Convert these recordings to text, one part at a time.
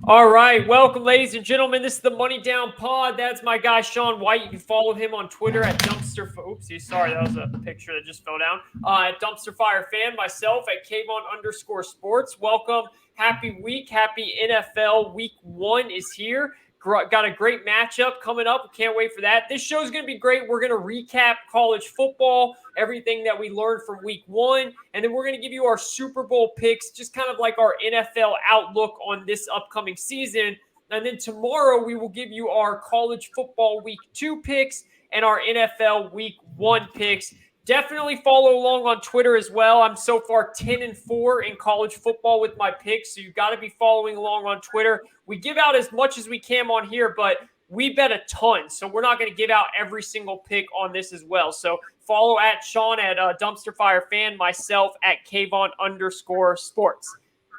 All right, welcome, ladies and gentlemen. This is the Money Down Pod. That's my guy Sean White. You can follow him on Twitter at Dumpster. Oopsie, sorry, that was a picture that just fell down. At Dumpster Fire Fan. Myself at Kavon_Sports. Welcome. Happy week. Happy NFL. Week 1 is here. Got a great matchup coming up. Can't wait for that. This show is going to be great. We're going to recap college football, everything that we learned from week 1, and then we're going to give you our Super Bowl picks, just kind of like our NFL outlook on this upcoming season. And then tomorrow we will give you our college football week 2 picks and our NFL week 1 picks. Definitely follow along on Twitter as well. I'm so far 10-4 in college football with my picks, so you've got to be following along on Twitter. We give out as much as we can on here, but we bet a ton, so we're not going to give out every single pick on this as well. So follow at Sean at Dumpster Fire Fan, myself at Kavon_Sports.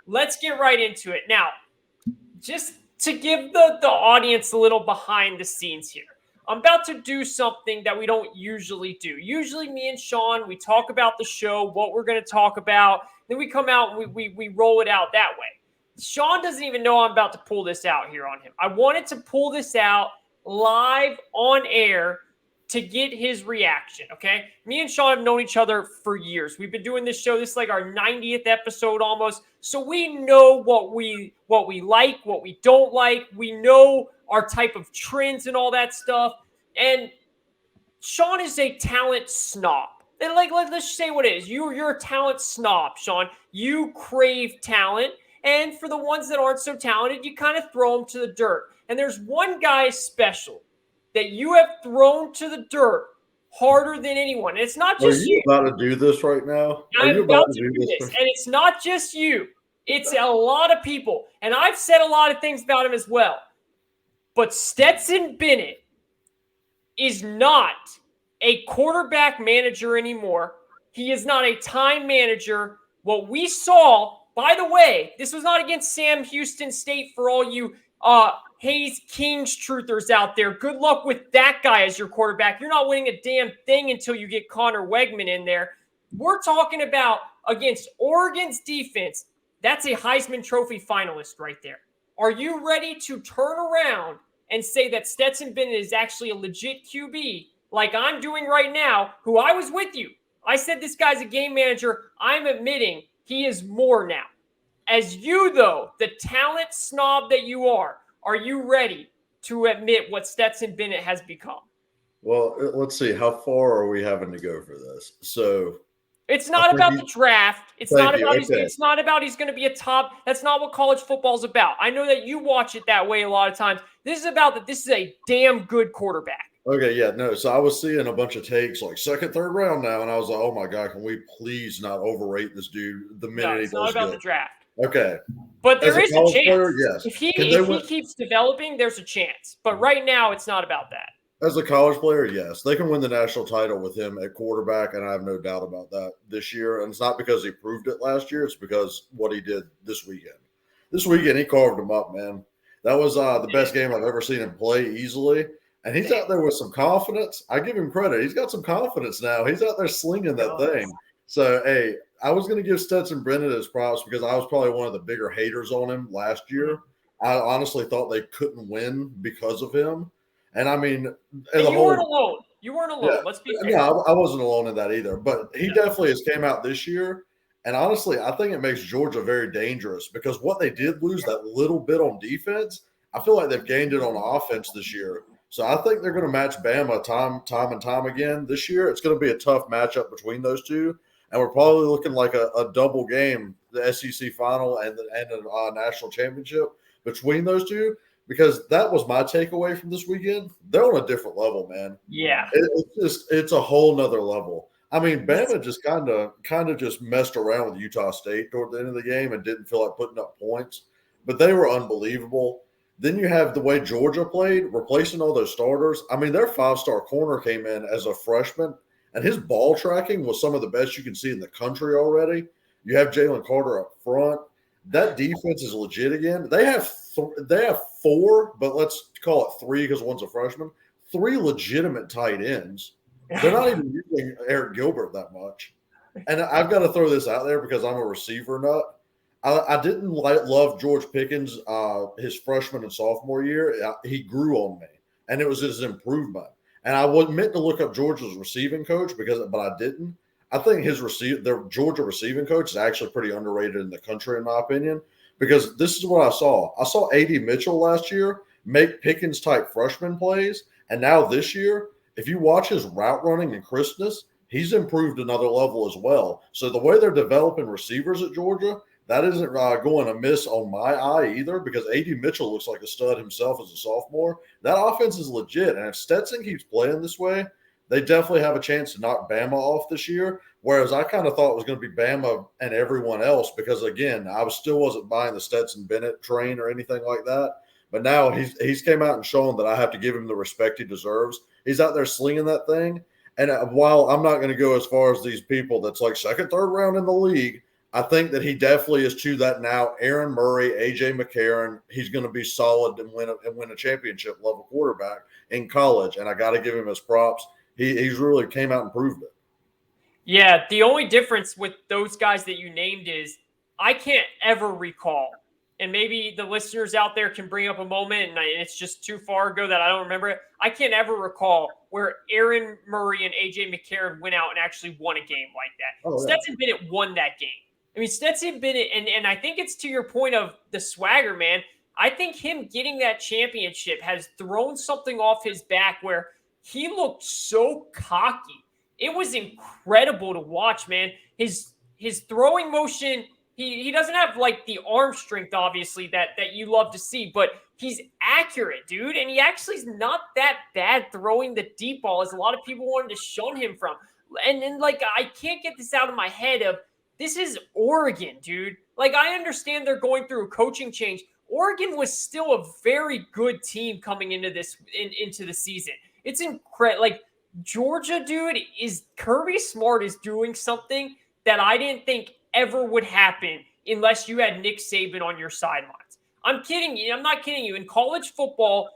Let's get right into it. Now, just to give the audience a little behind the scenes here. I'm about to do something that we don't usually do. Usually me and Sean, we talk about the show, what we're going to talk about. Then we come out and we roll it out that way. Sean doesn't even know I'm about to pull this out here on him. I wanted to pull this out live on air to get his reaction, okay? Me and Sean have known each other for years. We've been doing this show. This is like our 90th episode almost. So we know what we like, what we don't like. We know our type of trends and all that stuff. And Sean is a talent snob. And let's just say what it is. You're a talent snob, Sean. You crave talent. And for the ones that aren't so talented, you kind of throw them to the dirt. And there's one guy special that you have thrown to the dirt harder than anyone. And it's not just you. Are you about to do this right now? I'm about to do this. And it's not just you. It's a lot of people. And I've said a lot of things about him as well. But Stetson Bennett is not a quarterback manager anymore. He is not a time manager. What we saw, by the way, this was not against Sam Houston State for all you Hayes Kings truthers out there. Good luck with that guy as your quarterback. You're not winning a damn thing until you get Connor Wegman in there. We're talking about against Oregon's defense. That's a Heisman Trophy finalist right there. Are you ready to turn around and say that Stetson Bennett is actually a legit QB like I'm doing right now, who I was with you? I said this guy's a game manager. I'm admitting he is more now. As you, though, the talent snob that you are you ready to admit what Stetson Bennett has become? Well, let's see. How far are we having to go for this? So it's not about the draft. It's not about he's going to be a top. That's not what college football is about. I know that you watch it that way a lot of times. This is about that this is a damn good quarterback. Okay, yeah, no. So I was seeing a bunch of takes like second, third round now, and I was like, oh my God, can we please not overrate this dude the minute it's not about the draft. Okay. But there is a chance. Player, yes. If he keeps developing, there's a chance. But right now, it's not about that. As a college player, yes. They can win the national title with him at quarterback, and I have no doubt about that this year. And it's not because he proved it last year. It's because what he did this weekend. This weekend, he carved him up, man. That was the best game I've ever seen him play easily. And he's out there with some confidence. I give him credit. He's got some confidence now. He's out there slinging that thing. So, hey, I was going to give Stetson Bennett his props because I was probably one of the bigger haters on him last year. I honestly thought they couldn't win because of him. And, I mean, weren't alone. You weren't alone. Yeah, let's be fair. Yeah, I wasn't alone in that either. But he definitely has came out this year. And, honestly, I think it makes Georgia very dangerous because what they did lose that little bit on defense, I feel like they've gained it on offense this year. So I think they're going to match Bama time and time again this year. It's going to be a tough matchup between those two. And we're probably looking like a double game, the SEC final and a national championship between those two, because that was my takeaway from this weekend. They're on a different level, man. Yeah. It's a whole nother level. I mean, Bama just kind of just messed around with Utah State toward the end of the game and didn't feel like putting up points, but they were unbelievable. Then you have the way Georgia played, replacing all those starters. I mean, their 5-star corner came in as a freshman, and his ball tracking was some of the best you can see in the country already. You have Jalen Carter up front. That defense is legit again. They have 4, but let's call it 3 because one's a freshman. 3 legitimate tight ends. They're not even using Eric Gilbert that much. And I've got to throw this out there because I'm a receiver nut. I didn't love George Pickens his freshman and sophomore year. He grew on me, and it was his improvement. And I was meant to look up Georgia's receiving coach but I didn't. I think their Georgia receiving coach is actually pretty underrated in the country, in my opinion, because this is what I saw. I saw A.D. Mitchell last year make Pickens type freshman plays, and now this year, if you watch his route running and crispness, he's improved another level as well. So the way they're developing receivers at Georgia, that isn't going to miss on my eye either, because A.D. Mitchell looks like a stud himself as a sophomore. That offense is legit. And if Stetson keeps playing this way, they definitely have a chance to knock Bama off this year. Whereas I kind of thought it was going to be Bama and everyone else, because, again, I still wasn't buying the Stetson Bennett train or anything like that. But now he's came out and shown that I have to give him the respect he deserves. He's out there slinging that thing. And while I'm not going to go as far as these people that's like second, third round in the league, I think that he definitely is to that now. Aaron Murray, A.J. McCarron, he's going to be solid and win a championship level quarterback in college. And I got to give him his props. He's really came out and proved it. Yeah, the only difference with those guys that you named is I can't ever recall, and maybe the listeners out there can bring up a moment, and it's just too far ago that I don't remember it. I can't ever recall where Aaron Murray and A.J. McCarron went out and actually won a game like that. Oh, yeah. Stetson Bennett won that game. I mean, Stetson Bennett, and I think it's to your point of the swagger, man. I think him getting that championship has thrown something off his back where he looked so cocky. It was incredible to watch, man. His throwing motion, he doesn't have like the arm strength, obviously, that you love to see, but he's accurate, dude. And he actually is not that bad throwing the deep ball, as a lot of people wanted to shun him from. And like, I can't get this out of my head of, this is Oregon, dude. Like, I understand they're going through a coaching change. Oregon was still a very good team coming into into the season. It's incredible. Like, Georgia, dude, Kirby Smart is doing something that I didn't think ever would happen unless you had Nick Saban on your sidelines. I'm kidding you. I'm not kidding you. In college football,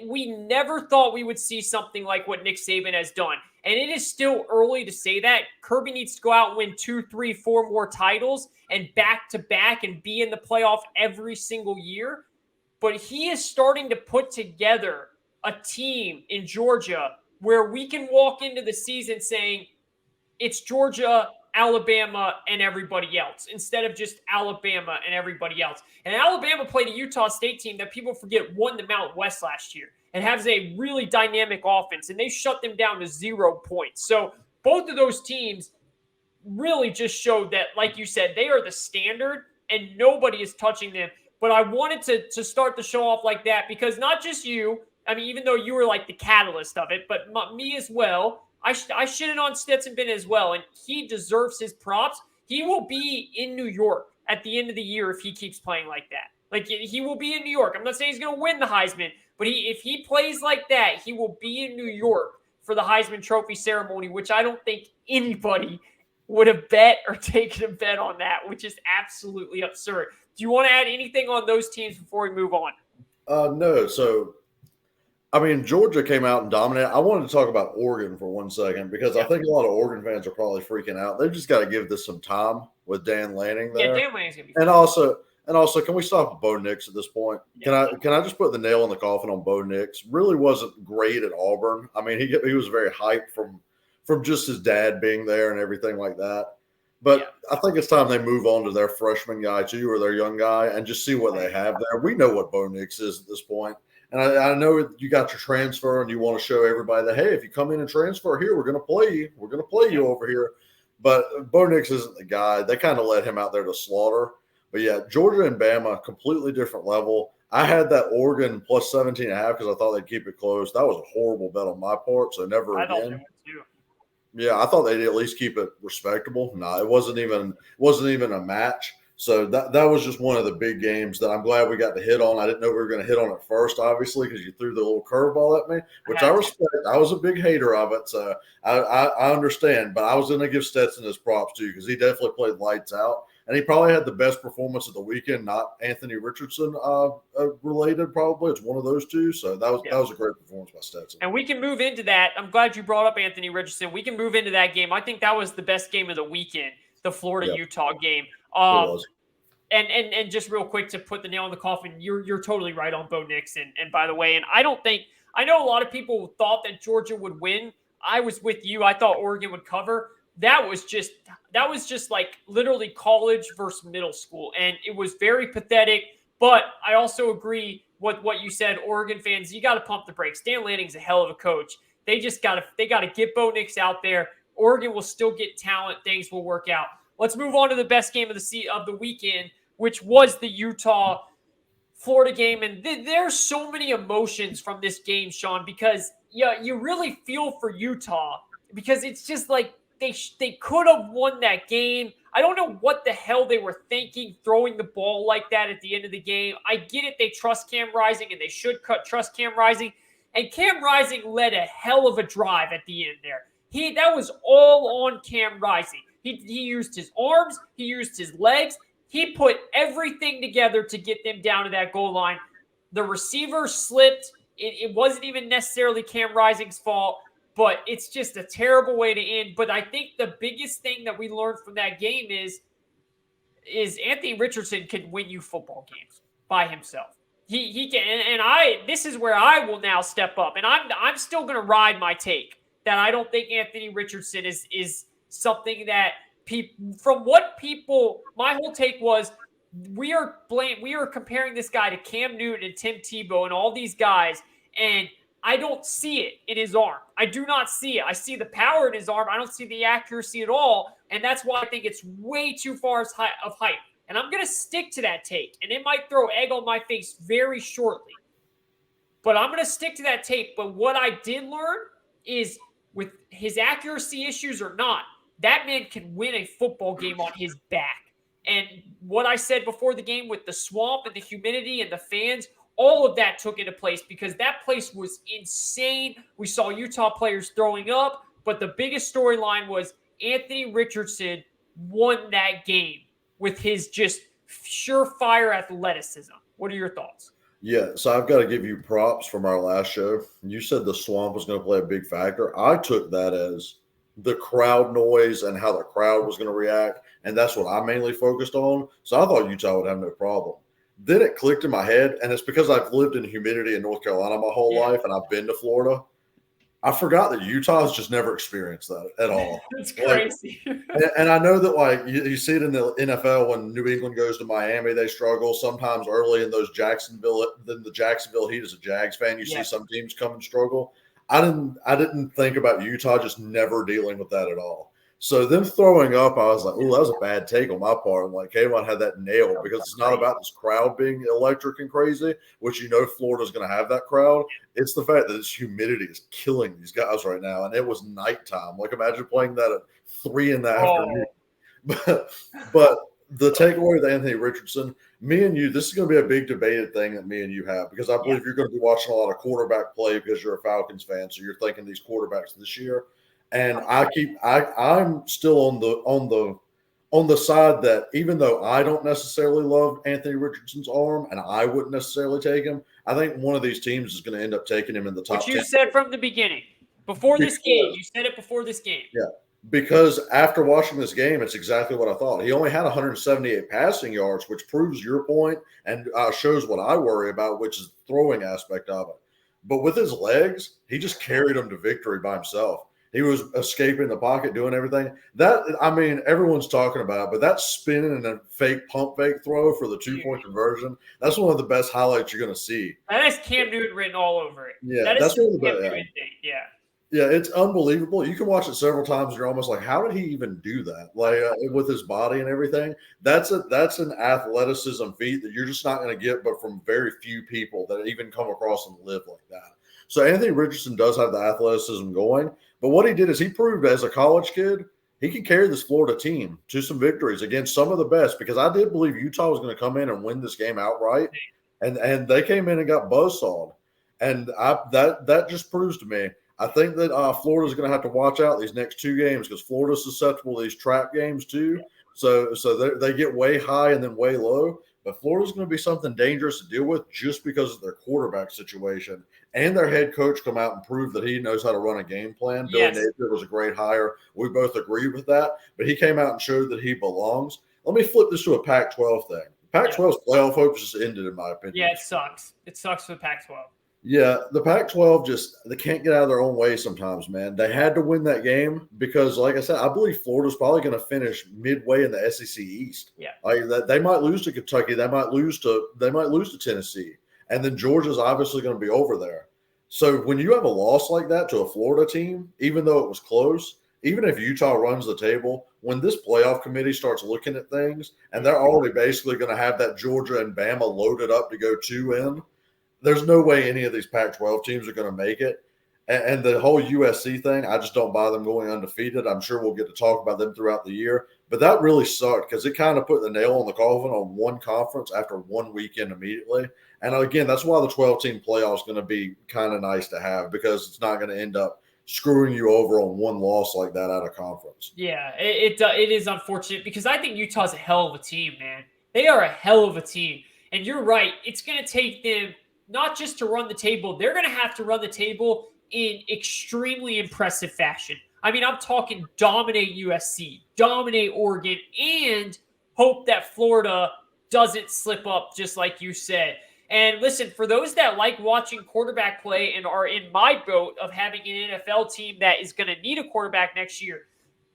we never thought we would see something like what Nick Saban has done. And it is still early to say that. Kirby needs to go out and win 2, 3, 4 more titles and back-to-back and be in the playoff every single year. But he is starting to put together a team in Georgia where we can walk into the season saying it's Georgia, Alabama, and everybody else, instead of just Alabama and everybody else. And Alabama played a Utah State team that people forget won the Mountain West last year and has a really dynamic offense, and they shut them down to 0 points. So both of those teams really just showed that, like you said, they are the standard, and nobody is touching them. But I wanted to start the show off like that because not just you, I mean, even though you were like the catalyst of it, but me as well, I shitted on Stetson Bennett as well, and he deserves his props. He will be in New York at the end of the year if he keeps playing like that. Like, he will be in New York. I'm not saying he's going to win the Heisman, but if he plays like that, he will be in New York for the Heisman Trophy ceremony, which I don't think anybody would have bet or taken a bet on that, which is absolutely absurd. Do you want to add anything on those teams before we move on? No. So, I mean, Georgia came out and dominated. I wanted to talk about Oregon for 1 second because I think a lot of Oregon fans are probably freaking out. They've just got to give this some time with Dan Lanning there. Yeah, Dan Lanning's going to be fun. And also, can we stop with Bo Nix at this point? Yeah. Can I just put the nail in the coffin on Bo Nix? Really wasn't great at Auburn. I mean, he was very hyped from just his dad being there and everything like that. But I think it's time they move on to their freshman guy too, or their young guy, and just see what they have there. We know what Bo Nix is at this point. And I know you got your transfer and you want to show everybody that, hey, if you come in and transfer here, we're going to play you. We're going to play you over here. But Bo Nix isn't the guy. They kind of let him out there to slaughter. But, yeah, Georgia and Bama, completely different level. I had that Oregon plus 17.5 because I thought they'd keep it close. That was a horrible bet on my part, so never again. I thought they would too. Yeah, I thought they'd at least keep it respectable. No, it wasn't even a match. So that was just one of the big games that I'm glad we got to hit on. I didn't know we were going to hit on it first, obviously, because you threw the little curveball at me, which I respect. I was a big hater of it, so I understand. But I was going to give Stetson his props, too, because he definitely played lights out. And he probably had the best performance of the weekend, not Anthony Richardson related, probably. It's one of those two. So that was a great performance by Stetson. And we can move into that. I'm glad you brought up Anthony Richardson. We can move into that game. I think that was the best game of the weekend, the Florida-Utah game. And just real quick to put the nail in the coffin, you're totally right on Bo Nix. And by the way, and I know a lot of people thought that Georgia would win. I was with you. I thought Oregon would cover. That was just like literally college versus middle school, and it was very pathetic. But I also agree with what you said. Oregon fans, you got to pump the brakes. Dan Lanning's a hell of a coach. They got to get Bo Nix out there. Oregon will still get talent. Things will work out. Let's move on to the best game of the weekend, which was the Utah-Florida game. And there's so many emotions from this game, Sean, because you really feel for Utah because it's just like they could have won that game. I don't know what the hell they were thinking throwing the ball like that at the end of the game. I get it. They trust Cam Rising, and they should trust Cam Rising. And Cam Rising led a hell of a drive at the end there. That was all on Cam Rising. He used his arms. He used his legs. He put everything together to get them down to that goal line. The receiver slipped. It wasn't even necessarily Cam Rising's fault, but it's just a terrible way to end. But I think the biggest thing that we learned from that game is Anthony Richardson can win you football games by himself. He can, and this is where I will now step up, and I'm still going to ride my take that I don't think Anthony Richardson is something that my whole take was we are comparing this guy to Cam Newton and Tim Tebow and all these guys, and I don't see it in his arm. I do not see it. I see the power in his arm. I don't see the accuracy at all, and that's why I think it's way too far of hype. And I'm going to stick to that take, and it might throw egg on my face very shortly. But I'm going to stick to that tape. But what I did learn is with his accuracy issues or not, that man can win a football game on his back. And what I said before the game with the swamp and the humidity and the fans, all of that took into place because that place was insane. We saw Utah players throwing up, but the biggest storyline was Anthony Richardson won that game with his just surefire athleticism. What are your thoughts? Yeah, so I've got to give you props from our last show. You said the swamp was going to play a big factor. I took that as the crowd noise and how the crowd was going to react, and that's what I mainly focused on. So I thought Utah would have no problem. Then it clicked in my head, and it's because I've lived in humidity in North Carolina my whole life, and I've been to Florida. I forgot that Utah has just never experienced that at all. It's crazy. And I know that, you see it in the NFL when New England goes to Miami, they struggle. Sometimes early in those the Jacksonville Heat as a Jags fan, you see some teams come and struggle. I didn't think about Utah just never dealing with that at all. So them throwing up, I was like, oh, that was a bad take on my part. I'm like, Kayvon had that nailed because it's not about this crowd being electric and crazy, which Florida's going to have that crowd. It's the fact that this humidity is killing these guys right now. And it was nighttime. Like, imagine playing that at 3 in the afternoon. But the takeaway with Anthony Richardson, me and you, this is going to be a big debated thing that me and you have because I believe you're going to be watching a lot of quarterback play because you're a Falcons fan. So you're thinking these quarterbacks this year. And I'm still on the side that even though I don't necessarily love Anthony Richardson's arm and I wouldn't necessarily take him, I think one of these teams is going to end up taking him in the top 10. Which you said from the beginning. This game. You said it before this game. Yeah. Because after watching this game, it's exactly what I thought. He only had 178 passing yards, which proves your point and shows what I worry about, which is the throwing aspect of it. But with his legs, he just carried him to victory by himself. He was escaping the pocket, doing everything. Everyone's talking about it, but that spinning and a fake pump fake throw for the 2-point conversion, that's one of the best highlights you're going to see. That is Cam Newton written all over it. Yeah, that's one of the best. Yeah. Yeah, it's unbelievable. You can watch it several times and you're almost like, how did he even do that? With his body and everything. That's an athleticism feat that you're just not going to get but from very few people that even come across and live like that. So Anthony Richardson does have the athleticism going. But what he did is he proved as a college kid, he can carry this Florida team to some victories against some of the best because I did believe Utah was going to come in and win this game outright. And they came in and got buzzsawed. And that just proves to me, I think that Florida's going to have to watch out these next 2 games because Florida's susceptible to these trap games too. So they get way high and then way low. But Florida's going to be something dangerous to deal with just because of their quarterback situation. And their head coach come out and prove that he knows how to run a game plan. Yes. Billy Napier was a great hire. We both agree with that. But he came out and showed that he belongs. Let me flip this to a Pac-12 thing. Pac-12's playoff hopes just ended, in my opinion. Yeah, it sucks. It sucks for the Pac-12. Yeah, the Pac-12 they can't get out of their own way sometimes, man. They had to win that game because, like I said, I believe Florida's probably going to finish midway in the SEC East. Yeah, they might lose to Kentucky, they might lose to Tennessee, and then Georgia's obviously going to be over there. So when you have a loss like that to a Florida team, even though it was close, even if Utah runs the table, when this playoff committee starts looking at things and they're already basically going to have that Georgia and Bama loaded up to go 2 in. There's no way any of these Pac-12 teams are going to make it. And the whole USC thing, I just don't buy them going undefeated. I'm sure we'll get to talk about them throughout the year. But that really sucked because it kind of put the nail on the coffin on one conference after one weekend immediately. And again, that's why the 12-team playoff is going to be kind of nice to have because it's not going to end up screwing you over on one loss like that out of conference. Yeah, it is unfortunate because I think Utah's a hell of a team, man. They are a hell of a team. And you're right. It's going to take them not just to run the table, they're going to have to run the table in extremely impressive fashion. I mean, I'm talking dominate USC, dominate Oregon, and hope that Florida doesn't slip up, just like you said. And listen, for those that like watching quarterback play and are in my boat of having an NFL team that is going to need a quarterback next year,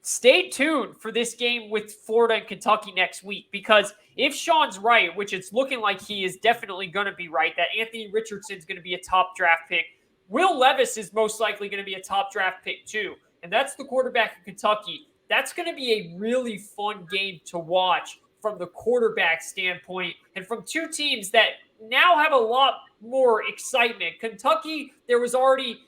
stay tuned for this game with Florida and Kentucky next week, because if Sean's right, which it's looking like he is definitely going to be right, that Anthony Richardson's going to be a top draft pick. Will Levis is most likely going to be a top draft pick too, and that's the quarterback of Kentucky. That's going to be a really fun game to watch from the quarterback standpoint and from two teams that now have a lot more excitement. Kentucky, there was already,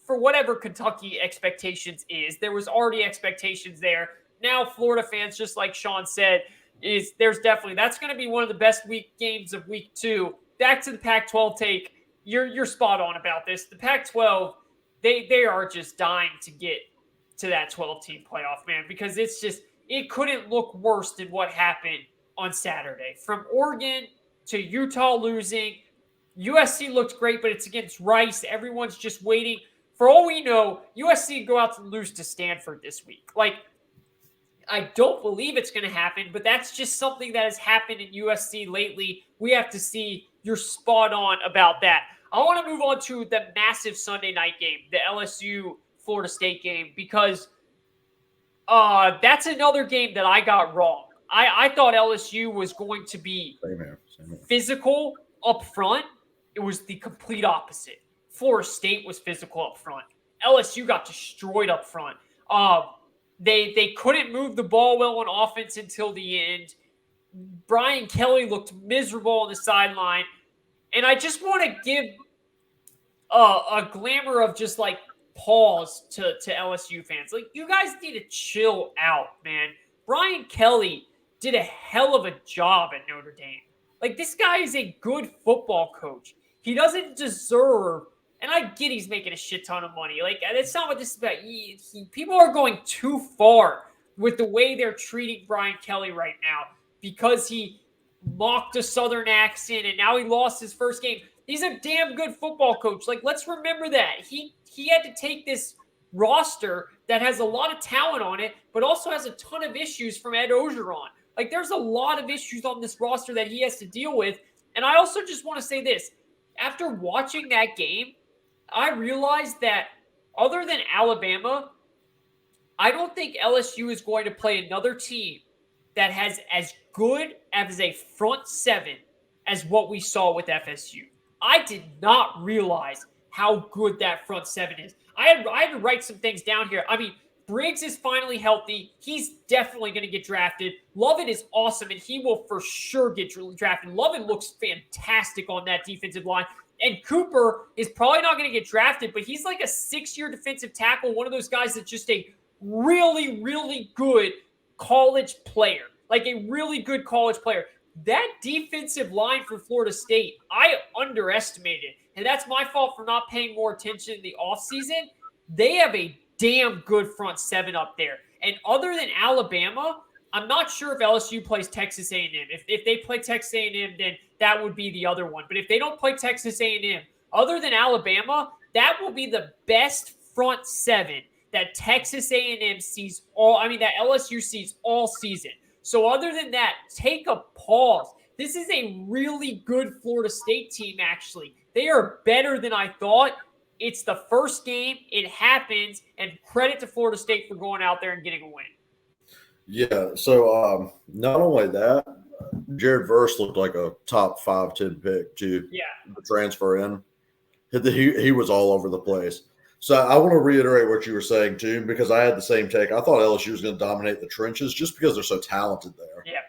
for whatever Kentucky expectations is, there was already expectations there. Now Florida fans, just like Sean said, that's going to be one of the best games of week 2. Back to the Pac-12 take. You're spot on about this. The Pac-12, they are just dying to get to that 12-team playoff, man, because it couldn't look worse than what happened on Saturday. From Oregon to Utah losing, USC looked great, but it's against Rice. Everyone's just waiting. For all we know, USC go out to lose to Stanford this week. Like, I don't believe it's going to happen, but that's just something that has happened in USC lately. We have to see. You're spot on about that. I want to move on to the massive Sunday night game, the LSU-Florida State game, because that's another game that I got wrong. I thought LSU was going to be physical up front. It was the complete opposite. Florida State was physical up front. LSU got destroyed up front. They couldn't move the ball well on offense until the end. Brian Kelly looked miserable on the sideline. And I just want to give a glamour of just like pause to LSU fans. Like, you guys need to chill out, man. Brian Kelly did a hell of a job at Notre Dame. Like, this guy is a good football coach. He doesn't deserve, and I get he's making a shit ton of money. Like, that's not what this is about. People are going too far with the way they're treating Brian Kelly right now because he mocked a Southern accent and now he lost his first game. He's a damn good football coach. Like, let's remember that. He had to take this roster that has a lot of talent on it, but also has a ton of issues from Ed Orgeron. Like, there's a lot of issues on this roster that he has to deal with. And I also just want to say this. After watching that game, I realized that other than Alabama, I don't think LSU is going to play another team that has as good as a front seven as what we saw with FSU. I did not realize how good that front seven is. I had to write some things down here. I mean, Briggs is finally healthy. He's definitely going to get drafted. Lovett is awesome, and he will for sure get drafted. Lovett looks fantastic on that defensive line. And Cooper is probably not going to get drafted, but he's like a 6-year defensive tackle, one of those guys that's just a really, really good college player. Like a really good college player. That defensive line for Florida State, I underestimated. And that's my fault for not paying more attention in the offseason. They have a damn good front seven up there. And other than Alabama, I'm not sure if LSU plays Texas A&M. If they play Texas A&M, then that would be the other one. But if they don't play Texas A&M, other than Alabama, that will be the best front seven that Texas A&M that LSU sees all season. So other than that, take a pause. this is a really good Florida State team, actually. They are better than I thought. It's the first game. It happens. And credit to Florida State for going out there and getting a win. Yeah. So not only that, Jared Verse looked like a top 5-10 pick to transfer in. He was all over the place. So I want to reiterate what you were saying too, because I had the same take. I thought LSU was going to dominate the trenches just because they're so talented there. Yeah.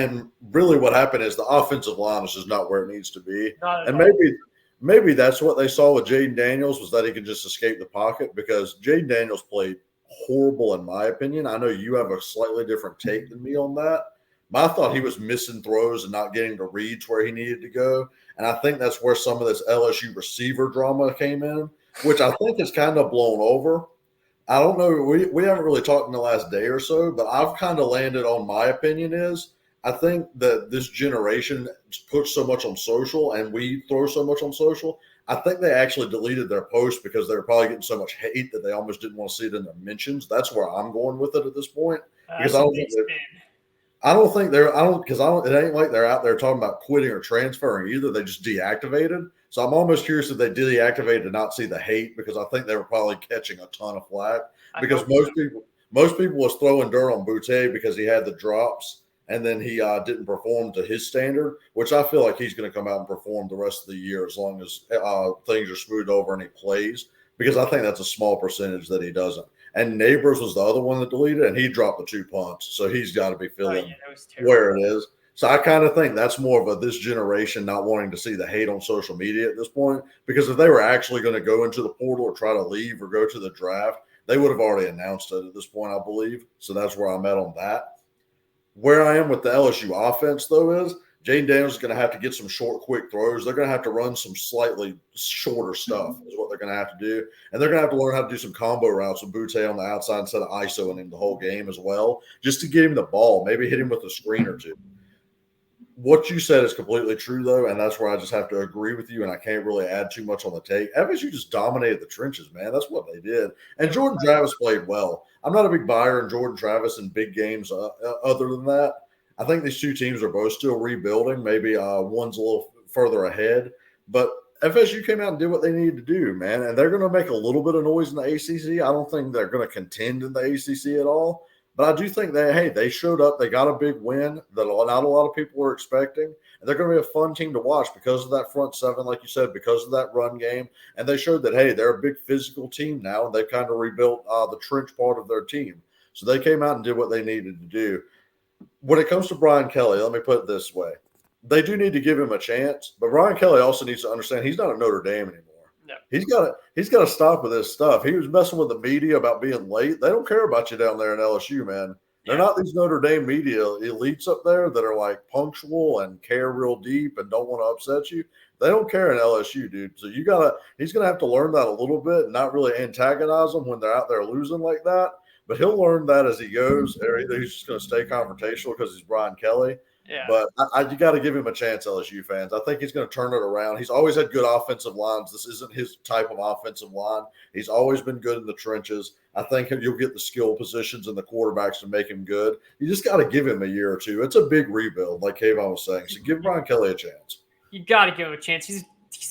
And really what happened is the offensive line is just not where it needs to be. And all. maybe that's what they saw with Jaden Daniels, was that he could just escape the pocket, because Jaden Daniels played horrible in my opinion. I know you have a slightly different take than me on that. But I thought he was missing throws and not getting to reads where he needed to go. And I think that's where some of this LSU receiver drama came in, which I think is kind of blown over. I don't know. We haven't really talked in the last day or so, but I've kind of landed on my opinion is I think that this generation puts so much on social and we throw so much on social. I think they actually deleted their post because they were probably getting so much hate that they almost didn't want to see it in their mentions. That's where I'm going with it at this point. Because it ain't like they're out there talking about quitting or transferring either. They just deactivated. So I'm almost curious if they deactivated to not see the hate, because I think they were probably catching a ton of flack, because most people was throwing dirt on Boutte because he had the drops and then he didn't perform to his standard, which I feel like he's going to come out and perform the rest of the year as long as things are smoothed over and he plays, because I think that's a small percentage that he doesn't. And Neighbors was the other one that deleted, and he dropped the 2 punts. So he's got to be feeling where it is. So I kind of think that's more of this generation not wanting to see the hate on social media at this point, because if they were actually going to go into the portal or try to leave or go to the draft, they would have already announced it at this point, I believe. So that's where I'm at on that. Where I am with the LSU offense, though, is Jaden Daniels is going to have to get some short, quick throws. They're going to have to run some slightly shorter stuff is what they're going to have to do. And they're going to have to learn how to do some combo routes with Boutte on the outside instead of ISOing him the whole game as well, just to get him the ball, maybe hit him with a screen or two. What you said is completely true, though, and that's where I just have to agree with you, and I can't really add too much on the take. FSU just dominated the trenches, man. That's what they did. And Jordan Travis played well. I'm not a big buyer in Jordan Travis in big games other than that. I think these two teams are both still rebuilding. Maybe one's a little further ahead. But FSU came out and did what they needed to do, man, and they're going to make a little bit of noise in the ACC. I don't think they're going to contend in the ACC at all. But I do think they showed up. They got a big win that not a lot of people were expecting. And they're going to be a fun team to watch because of that front seven, like you said, because of that run game. And they showed that, hey, they're a big physical team now, and they've kind of rebuilt the trench part of their team. So they came out and did what they needed to do. When it comes to Brian Kelly, let me put it this way. They do need to give him a chance, but Brian Kelly also needs to understand he's not at Notre Dame anymore. No. He's got to stop with this stuff. He was messing with the media about being late. They don't care about you down there in LSU, man. They're not these Notre Dame media elites up there that are like punctual and care real deep and don't want to upset you. They don't care in LSU, dude. So he's going to have to learn that a little bit and not really antagonize them when they're out there losing like that. But he'll learn that as he goes, or either he's just going to stay confrontational because he's Brian Kelly. Yeah. But you got to give him a chance, LSU fans. I think he's going to turn it around. He's always had good offensive lines. This isn't his type of offensive line. He's always been good in the trenches. I think you'll get the skill positions and the quarterbacks to make him good. You just got to give him a year or two. It's a big rebuild, like Kayvon was saying. So give Brian Kelly a chance. You got to give him a chance. He's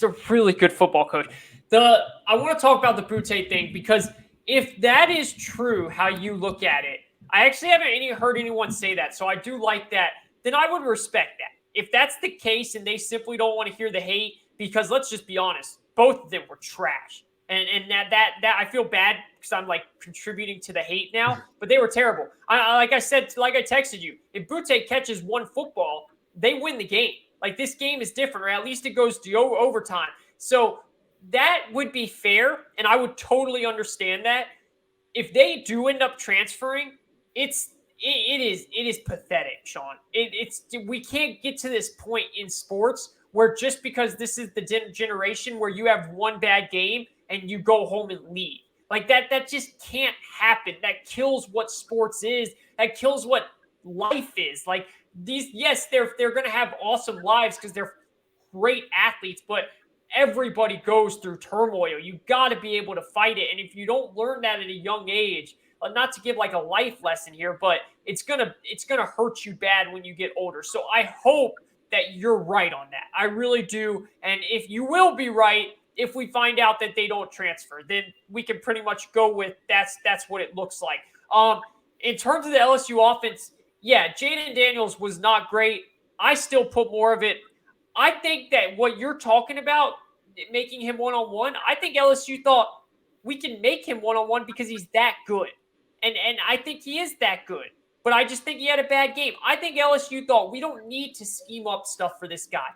a really good football coach. I want to talk about the Boutte thing, because if that is true, how you look at it, I actually haven't heard anyone say that. So I do like that. Then I would respect that. If that's the case and they simply don't want to hear the hate, because let's just be honest, both of them were trash. And that I feel bad because I'm like contributing to the hate now, but they were terrible. Like I texted you, if Boutte catches one football, they win the game. Like, this game is different, or at least it goes to overtime. So that would be fair, and I would totally understand that. If they do end up transferring, it is pathetic, Sean. We can't get to this point in sports where just because this is the generation where you have one bad game and you go home and leave. Like, that just can't happen. That kills what sports is. That kills what life is. Like, they're going to have awesome lives because they're great athletes, but everybody goes through turmoil. You got to be able to fight it. And if you don't learn that at a young age, not to give like a life lesson here, but it's gonna hurt you bad when you get older. So I hope that you're right on that. I really do. And if you will be right, if we find out that they don't transfer, then we can pretty much go with that's what it looks like. In terms of the LSU offense, yeah, Jaden Daniels was not great. I still put more of it. I think that what you're talking about, making him one-on-one, I think LSU thought we can make him one-on-one because he's that good. And I think he is that good. But I just think he had a bad game. I think LSU thought we don't need to scheme up stuff for this guy.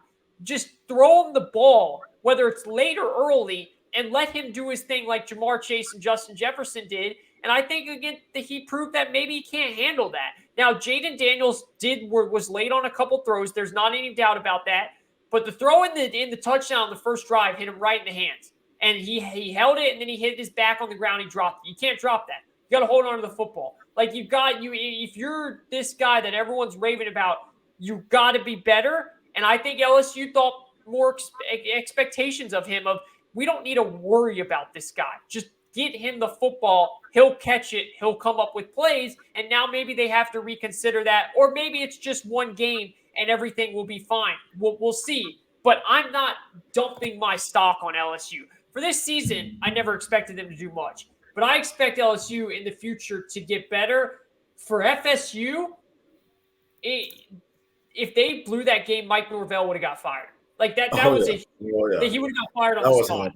Just throw him the ball, whether it's late or early, and let him do his thing like Jamar Chase and Justin Jefferson did. And I think, again, that he proved that maybe he can't handle that. Now, Jaden Daniels was late on a couple throws. There's not any doubt about that. But the throw in the touchdown on the first drive hit him right in the hands. And he held it, and then he hit his back on the ground. He dropped it. You can't drop that. You got to hold on to the football. Like, if you're this guy that everyone's raving about, you got to be better. And I think LSU thought more expectations of him of, we don't need to worry about this guy. Just get him the football. He'll catch it. He'll come up with plays. And now maybe they have to reconsider that. Or maybe it's just one game and everything will be fine. We'll see. But I'm not dumping my stock on LSU. For this season, I never expected them to do much. But I expect LSU in the future to get better. For FSU, if they blew that game, Mike Norvell would have got fired. Like that he would have got fired on the spot.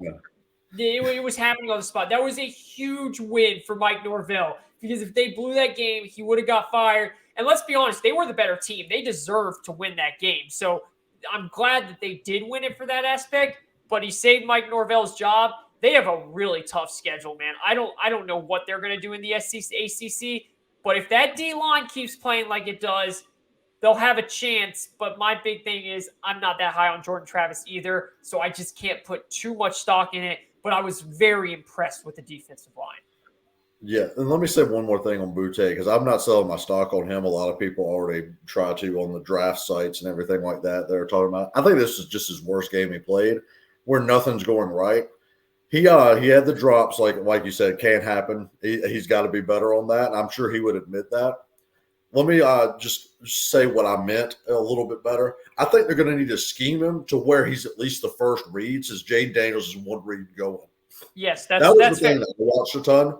It was happening on the spot. That was a huge win for Mike Norvell because if they blew that game, he would have got fired. And let's be honest, they were the better team. They deserved to win that game. So I'm glad that they did win it for that aspect. But he saved Mike Norvell's job. They have a really tough schedule, man. I don't know what they're going to do in the ACC, but if that D-line keeps playing like it does, they'll have a chance. But my big thing is I'm not that high on Jordan Travis either, so I just can't put too much stock in it. But I was very impressed with the defensive line. Yeah, and let me say one more thing on Boutte, because I'm not selling my stock on him. A lot of people already try to on the draft sites and everything like that they're talking about. I think this is just his worst game he played, where nothing's going right. He had the drops, like you said, can't happen. He's got to be better on that, and I'm sure he would admit that. Let me just say what I meant a little bit better. I think they're going to need to scheme him to where he's at least the first read, since Jaden Daniels is one read going. Yes, that was the thing that I watched a ton,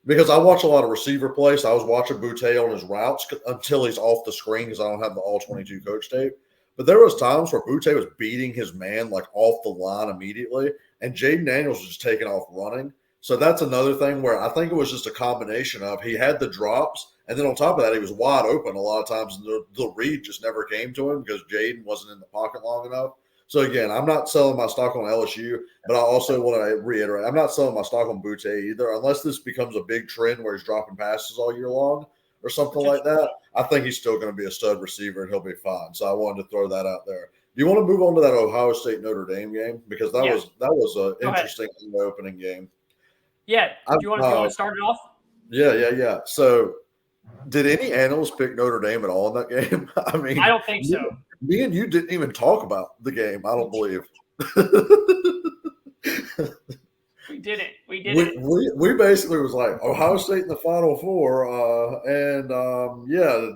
because I watch a lot of receiver play, so I was watching Boutte on his routes until he's off the screen because I don't have the all-22 coach tape. But there was times where Boutte was beating his man like off the line immediately, and Jaden Daniels was just taking off running. So that's another thing where I think it was just a combination of he had the drops, and then on top of that, he was wide open a lot of times, and the read just never came to him because Jaden wasn't in the pocket long enough. So, again, I'm not selling my stock on LSU, but I also want to reiterate, I'm not selling my stock on Boutte either, unless this becomes a big trend where he's dropping passes all year long or something like that. I think he's still going to be a stud receiver, and he'll be fine. So I wanted to throw that out there. Do you want to move on to that Ohio State Notre Dame game? Because that was an interesting opening game. Yeah. Do you want to start it off? Yeah. So, did any analysts pick Notre Dame at all in that game? I mean, I don't think so. Me and you didn't even talk about the game, I don't believe. We didn't. We basically was like Ohio State in the Final Four, and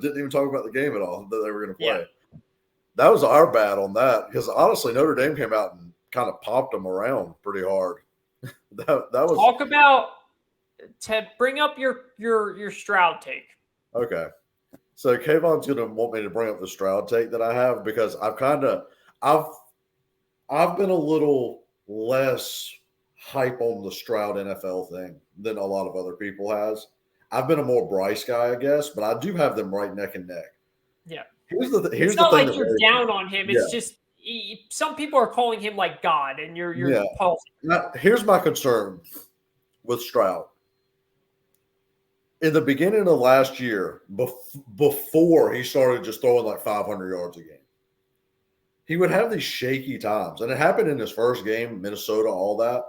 didn't even talk about the game at all that they were going to play. Yeah. That was our bad on that, because honestly, Notre Dame came out and kind of popped them around pretty hard. that was talk about to bring up your Stroud take. Okay. So Kayvon's going to want me to bring up the Stroud take that I have, because I've been a little less hype on the Stroud NFL thing than a lot of other people has. I've been a more Bryce guy, I guess, but I do have them right neck and neck. Yeah. Here's not the thing like you're down on him. It's just some people are calling him like God, and you're pulsing. Now, here's my concern with Stroud. In the beginning of last year, before he started just throwing like 500 yards a game, he would have these shaky times. And it happened in his first game, Minnesota, all that,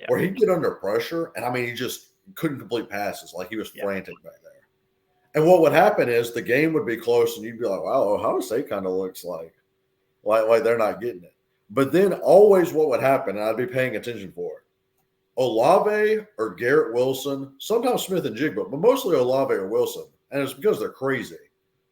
where he'd get under pressure. And, I mean, he just couldn't complete passes. Like, he was frantic back there. And what would happen is the game would be close, and you'd be like, wow, Ohio State kind of looks like they're not getting it. But then always what would happen, and I'd be paying attention for it, Olave or Garrett Wilson, sometimes Smith and Jigba, but mostly Olave or Wilson, and it's because they're crazy,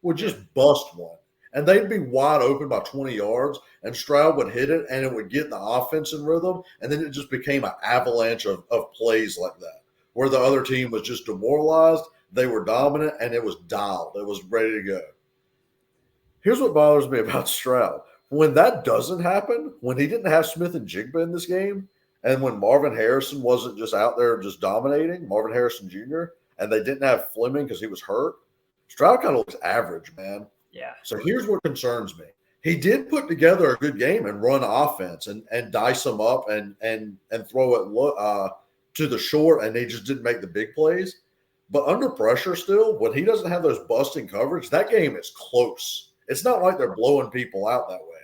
would just bust one. and they'd be wide open by 20 yards, and Stroud would hit it, and it would get the offense in rhythm, and then it just became an avalanche of plays like that, where the other team was just demoralized, they were dominant, and it was dialed. It was ready to go. Here's what bothers me about Stroud. When that doesn't happen, when he didn't have Smith and Jigba in this game, and when Marvin Harrison wasn't just out there just dominating, Marvin Harrison Jr., and they didn't have Fleming because he was hurt, Stroud kind of looks average, man. Yeah. So here's what concerns me. He did put together a good game and run offense and dice them up and throw it to the short, and they just didn't make the big plays. But under pressure still, when he doesn't have those busting coverage, that game is close. It's not like they're blowing people out that way.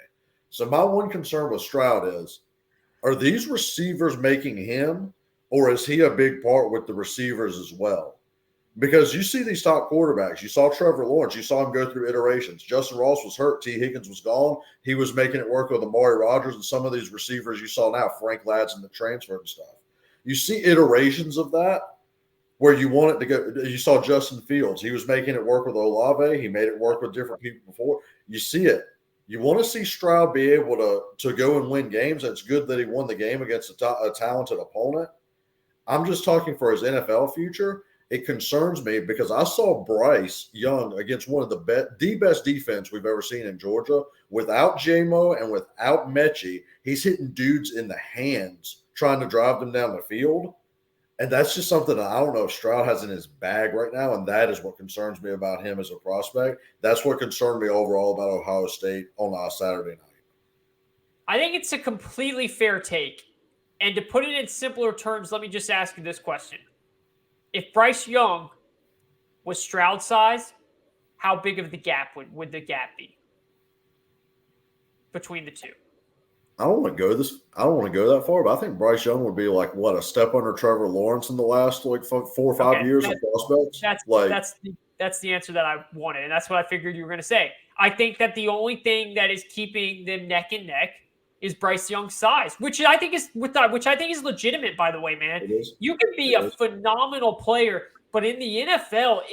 So my one concern with Stroud is, are these receivers making him, or is he a big part with the receivers as well? Because you see these top quarterbacks. You saw Trevor Lawrence. You saw him go through iterations. Justin Ross was hurt. T. Higgins was gone. He was making it work with Amari Rodgers and some of these receivers you saw now, Frank Ladson, the transfer and stuff. You see iterations of that where you want it to go. You saw Justin Fields. He was making it work with Olave. He made it work with different people before. You see it. You want to see Stroud be able to go and win games. It's good that he won the game against a talented opponent. I'm just talking for his NFL future. It concerns me because I saw Bryce Young against one of the best defense we've ever seen in Georgia. Without JMO and without Mechie, he's hitting dudes in the hands trying to drive them down the field. And that's just something that I don't know if Stroud has in his bag right now, and that is what concerns me about him as a prospect. That's what concerned me overall about Ohio State on Saturday night. I think it's a completely fair take. And to put it in simpler terms, let me just ask you this question. If Bryce Young was Stroud size, how big of the gap would the gap be between the two? I don't want to go that far, but I think Bryce Young would be like a step under Trevor Lawrence in the last 4 or 5 years of prospects. That's the answer that I wanted, and that's what I figured you were going to say. I think that the only thing that is keeping them neck and neck is Bryce Young's size, which I think is legitimate, by the way, man. You can be a phenomenal player, but in the NFL,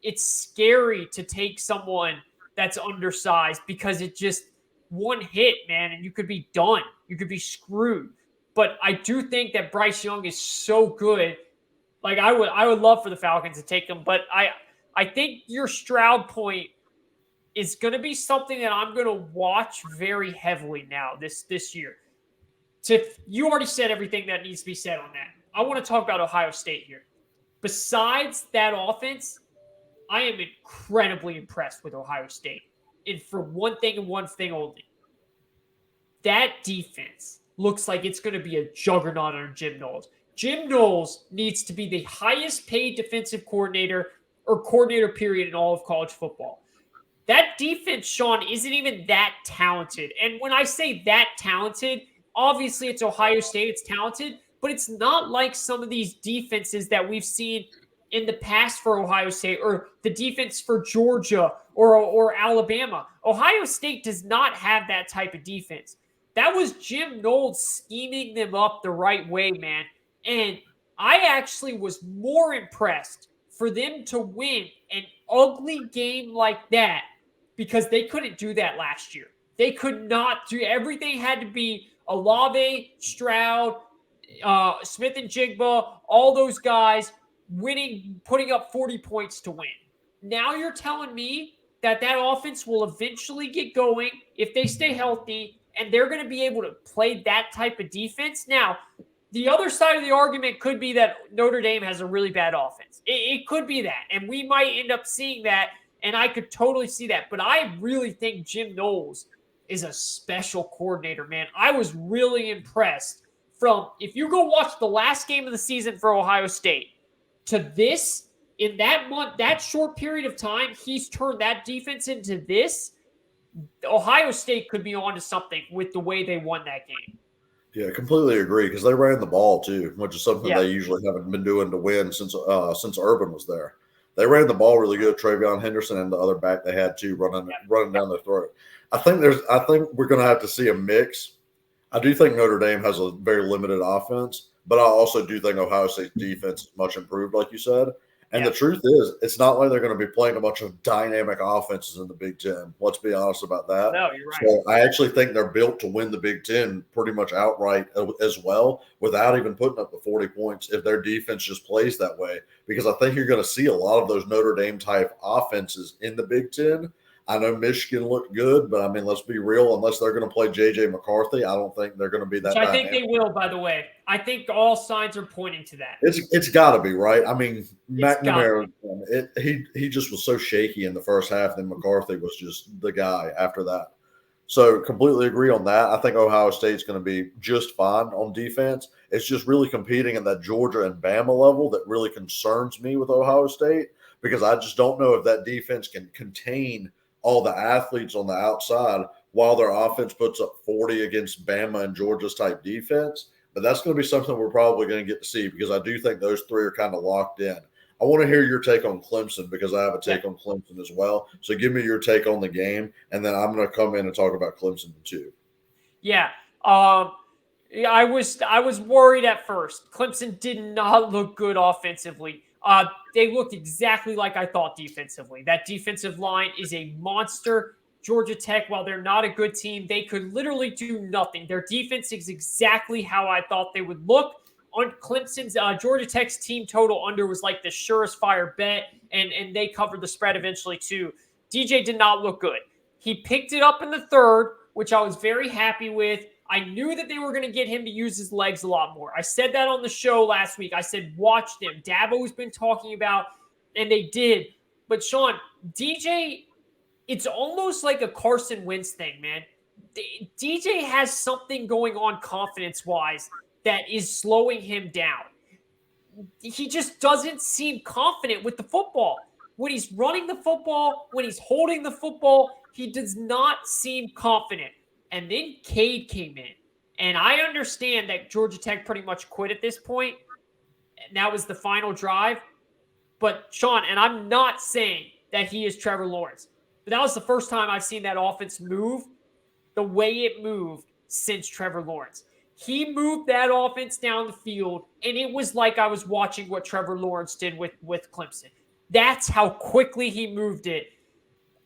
it's scary to take someone that's undersized because it just one hit, man, and you could be done. You could be screwed. But I do think that Bryce Young is so good. Like I would love for the Falcons to take him, but I think your Stroud point is going to be something that I'm going to watch very heavily now this year. You already said everything that needs to be said on that. I want to talk about Ohio State here. Besides that offense, I am incredibly impressed with Ohio State. And for one thing and one thing only. That defense looks like it's going to be a juggernaut under Jim Knowles. Jim Knowles needs to be the highest paid defensive coordinator or coordinator period in all of college football. That defense, Sean, isn't even that talented. And when I say that talented, obviously it's Ohio State, it's talented, but it's not like some of these defenses that we've seen in the past for Ohio State or the defense for Georgia or Alabama. Ohio State does not have that type of defense. That was Jim Knowles scheming them up the right way, man. And I actually was more impressed for them to win an ugly game like that because they couldn't do that last year. They could not do everything. Had to be Olave, Stroud, Smith and Jigba, all those guys winning, putting up 40 points to win. Now you're telling me that offense will eventually get going if they stay healthy and they're going to be able to play that type of defense. Now, the other side of the argument could be that Notre Dame has a really bad offense. It could be that, and we might end up seeing that, and I could totally see that. But I really think Jim Knowles is a special coordinator, man. I was really impressed if you go watch the last game of the season for Ohio State to this, in that month, that short period of time, he's turned that defense into this. Ohio State could be on to something with the way they won that game. Yeah, I completely agree because they ran the ball too, which is something they usually haven't been doing to win since Urban was there. They ran the ball really good. Travion Henderson and the other back they had too, running down their throat. I think we're going to have to see a mix. I do think Notre Dame has a very limited offense, but I also do think Ohio State's defense is much improved, like you said. And the truth is, it's not like they're going to be playing a bunch of dynamic offenses in the Big Ten. Let's be honest about that. No, you're right. So I actually think they're built to win the Big Ten pretty much outright as well, without even putting up the 40 points if their defense just plays that way. Because I think you're going to see a lot of those Notre Dame type offenses in the Big Ten. I know Michigan looked good, but I mean, let's be real. Unless they're going to play J.J. McCarthy, I don't think they're going to be that. Which I think they will, by the way. I think all signs are pointing to that. It's got to be, right? I mean, McNamara, he just was so shaky in the first half. Then McCarthy was just the guy after that. So completely agree on that. I think Ohio State's going to be just fine on defense. It's just really competing at that Georgia and Bama level that really concerns me with Ohio State, because I just don't know if that defense can contain all the athletes on the outside while their offense puts up 40 against Bama and Georgia's type defense. But that's going to be something we're probably going to get to see, because I do think those three are kind of locked in. I want to hear your take on Clemson, because I have a take on Clemson as well. So give me your take on the game, and then I'm going to come in and talk about Clemson too. Yeah. I was worried at first. Clemson did not look good offensively. They looked exactly like I thought defensively. That defensive line is a monster. Georgia Tech, while they're not a good team, they could literally do nothing. Their defense is exactly how I thought they would look. On Clemson's, Georgia Tech's team total under was like the surest fire bet, and they covered the spread eventually too. DJ did not look good. He picked it up in the third, which I was very happy with. I knew that they were going to get him to use his legs a lot more. I said that on the show last week. I said, watch them. Dabo's been talking about, and they did. But Sean, DJ, it's almost like a Carson Wentz thing, man. DJ has something going on confidence-wise that is slowing him down. He just doesn't seem confident with the football. When he's running the football, when he's holding the football, he does not seem confident. And then Cade came in. And I understand that Georgia Tech pretty much quit at this point. And that was the final drive. But Sean, and I'm not saying that he is Trevor Lawrence, but that was the first time I've seen that offense move the way it moved since Trevor Lawrence. He moved that offense down the field, and it was like I was watching what Trevor Lawrence did with Clemson. That's how quickly he moved it.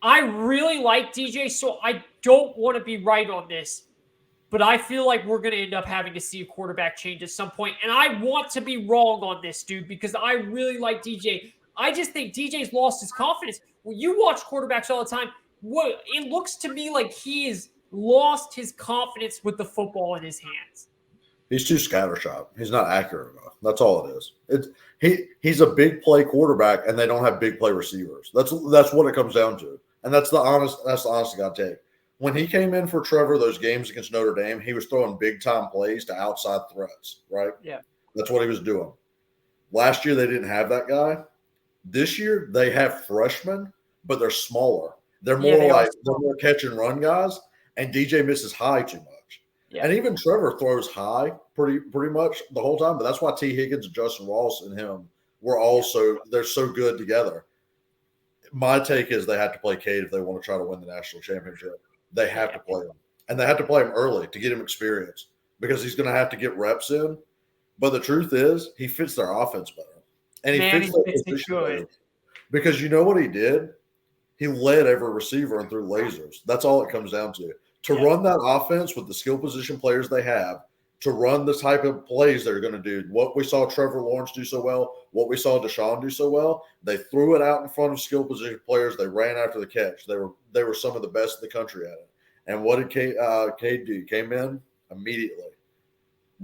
I really like DJ, so I don't want to be right on this, but I feel like we're going to end up having to see a quarterback change at some point, and I want to be wrong on this, dude, because I really like DJ. I just think DJ's lost his confidence. When you watch quarterbacks all the time, it looks to me like he has lost his confidence with the football in his hands. He's too scattershot. He's not accurate enough. That's all it is. He's a big play quarterback, and they don't have big play receivers. That's what it comes down to. And that's the honest to God take. When he came in for Trevor, those games against Notre Dame, he was throwing big time plays to outside threats, right? Yeah. That's what he was doing. Last year, they didn't have that guy. This year, they have freshmen, but they're smaller. They're more more catch and run guys, and DJ misses high too much. Yeah. And even Trevor throws high pretty much the whole time, but that's why T. Higgins and Justin Ross and him were they're so good together. My take is they have to play Cade if they want to try to win the national championship. They have to play him. And they have to play him early to get him experience, because he's going to have to get reps in. But the truth is, he fits their offense better. And he fits their position better. Because you know what he did? He led every receiver and threw lasers. That's all it comes down to. To run that offense with the skill position players they have, to run the type of plays they're going to do, what we saw Trevor Lawrence do so well, what we saw Deshaun do so well, they threw it out in front of skill position players. They ran after the catch. They were some of the best in the country at it. And what did Cade do? He came in immediately,